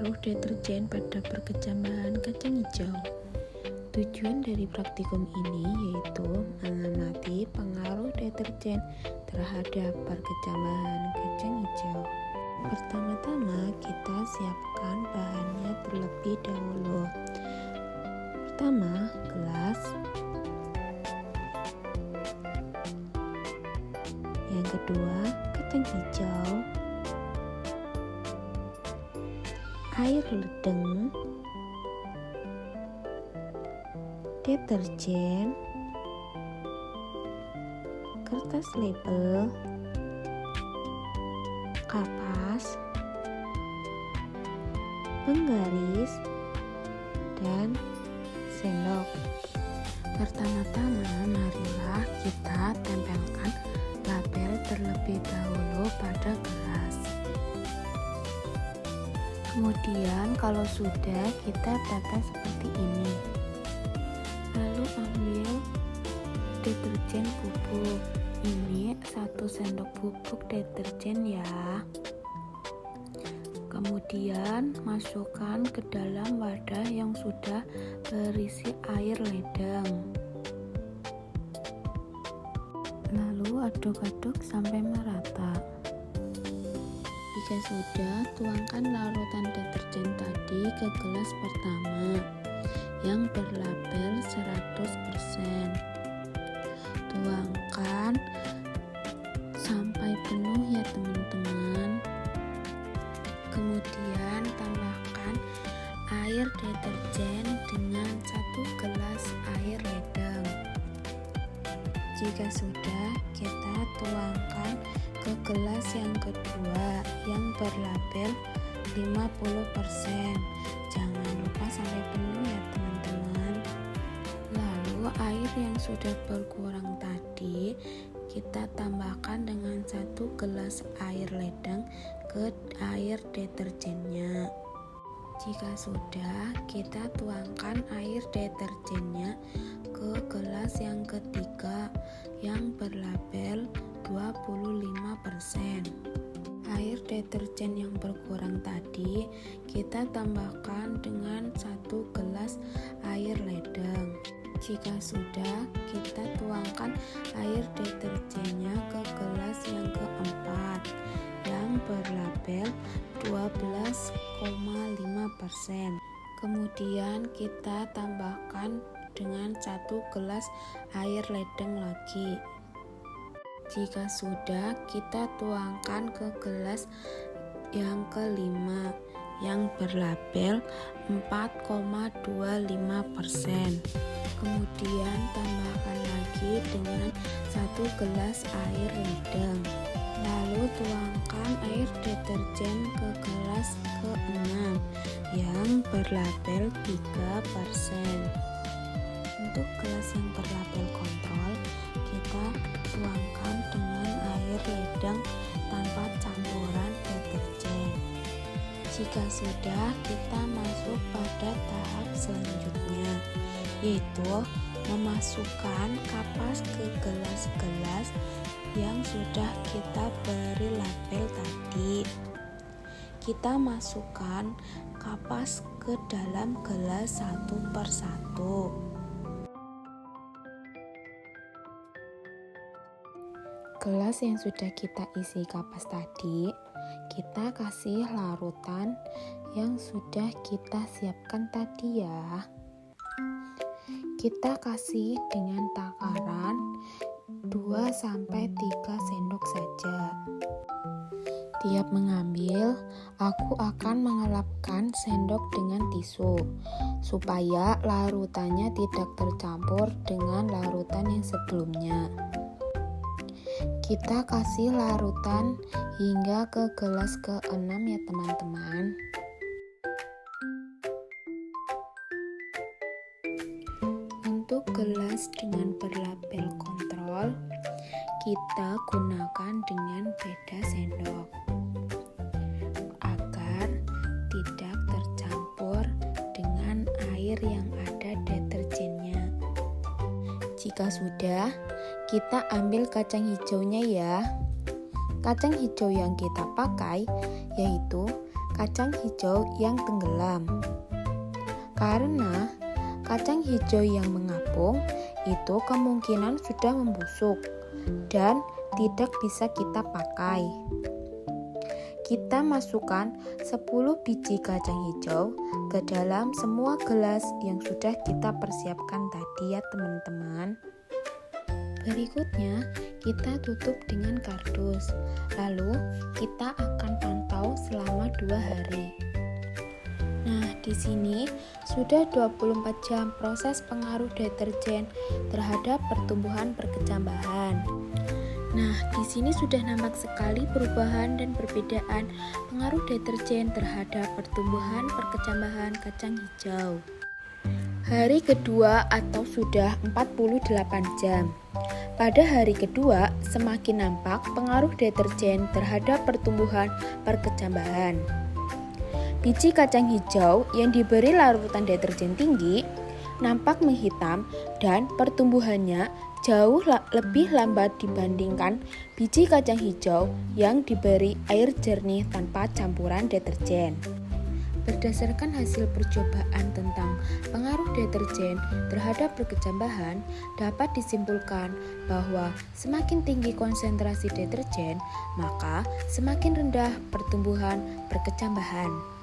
pengaruh deterjen pada perkecambahan kacang hijau. Tujuan dari praktikum ini yaitu mengamati pengaruh deterjen terhadap perkecambahan kacang hijau. Pertama-tama kita siapkan bahannya terlebih dahulu. Pertama, gelas. Yang kedua, kacang hijau, air ledeng, deterjen, kertas label, kapas, penggaris, dan sendok. Pertama-tama marilah kita tempelkan label terlebih dahulu pada gelas. Kemudian kalau sudah, kita tata seperti ini. Lalu ambil deterjen bubuk. Ini 1 sendok bubuk deterjen ya. Kemudian masukkan ke dalam wadah yang sudah berisi air ledeng. Lalu aduk-aduk sampai merata. Jika sudah, tuangkan larutan deterjen tadi ke gelas pertama yang berlabel 100%. Tuangkan sampai penuh ya teman-teman. Kemudian tambahkan air deterjen dengan 1 gelas air ledeng. Jika sudah, kita tuangkan ke gelas yang kedua yang berlabel 50%. Jangan lupa sampai penuh ya teman-teman. Lalu air yang sudah berkurang tadi kita tambahkan dengan 1 gelas air ledeng ke air deterjennya. Jika sudah, kita tuangkan air deterjennya ke gelas yang ketiga yang berlabel 25%. Air deterjen yang berkurang tadi kita tambahkan dengan 1 gelas air ledeng. Jika sudah, kita tuangkan air deterjennya ke gelas yang keempat yang berlabel 12,5%. Kemudian kita tambahkan dengan 1 gelas air ledeng lagi. Jika sudah, kita tuangkan ke gelas yang kelima yang berlabel 4,25%. Kemudian tambahkan lagi dengan 1 gelas air ledeng. Lalu tuangkan air deterjen ke gelas ke-6 yang berlabel 3%. Untuk gelas yang berlabel kontrol, kita tuangkan dengan air ledeng tanpa campuran deterjen. Jika sudah, kita masuk pada tahap selanjutnya, yaitu memasukkan kapas ke gelas-gelas yang sudah kita beri label tadi. Kita masukkan kapas ke dalam gelas satu persatu. Gelas yang sudah kita isi kapas tadi, kita kasih larutan yang sudah kita siapkan tadi ya. Kita kasih dengan takaran 2-3 sendok saja. Tiap mengambil, aku akan mengelapkan sendok dengan tisu supaya larutannya tidak tercampur dengan larutan yang sebelumnya. Kita kasih larutan hingga ke gelas ke-6 ya teman-teman. Untuk gelas dengan berlabel kontrol, kita gunakan dengan beda sendok agar tidak tercampur dengan air yang ada deterjennya. Jika sudah, kita ambil kacang hijaunya ya. Kacang hijau yang kita pakai yaitu kacang hijau yang tenggelam. Karena kacang hijau yang mengapung itu kemungkinan sudah membusuk dan tidak bisa kita pakai. Kita masukkan 10 biji kacang hijau ke dalam semua gelas yang sudah kita persiapkan tadi ya teman-teman. Berikutnya, kita tutup dengan kardus. Lalu, kita akan pantau selama 2 hari. Nah, di sini sudah 24 jam proses pengaruh deterjen terhadap pertumbuhan perkecambahan. Nah, di sini sudah nampak sekali perubahan dan perbedaan pengaruh deterjen terhadap pertumbuhan perkecambahan kacang hijau. Hari kedua atau sudah 48 jam. Pada hari kedua, semakin nampak pengaruh deterjen terhadap pertumbuhan perkecambahan. Biji kacang hijau yang diberi larutan deterjen tinggi nampak menghitam dan pertumbuhannya jauh lebih lambat dibandingkan biji kacang hijau yang diberi air jernih tanpa campuran deterjen. Berdasarkan hasil percobaan tentang pengaruh deterjen terhadap perkecambahan, dapat disimpulkan bahwa semakin tinggi konsentrasi deterjen, maka semakin rendah pertumbuhan perkecambahan.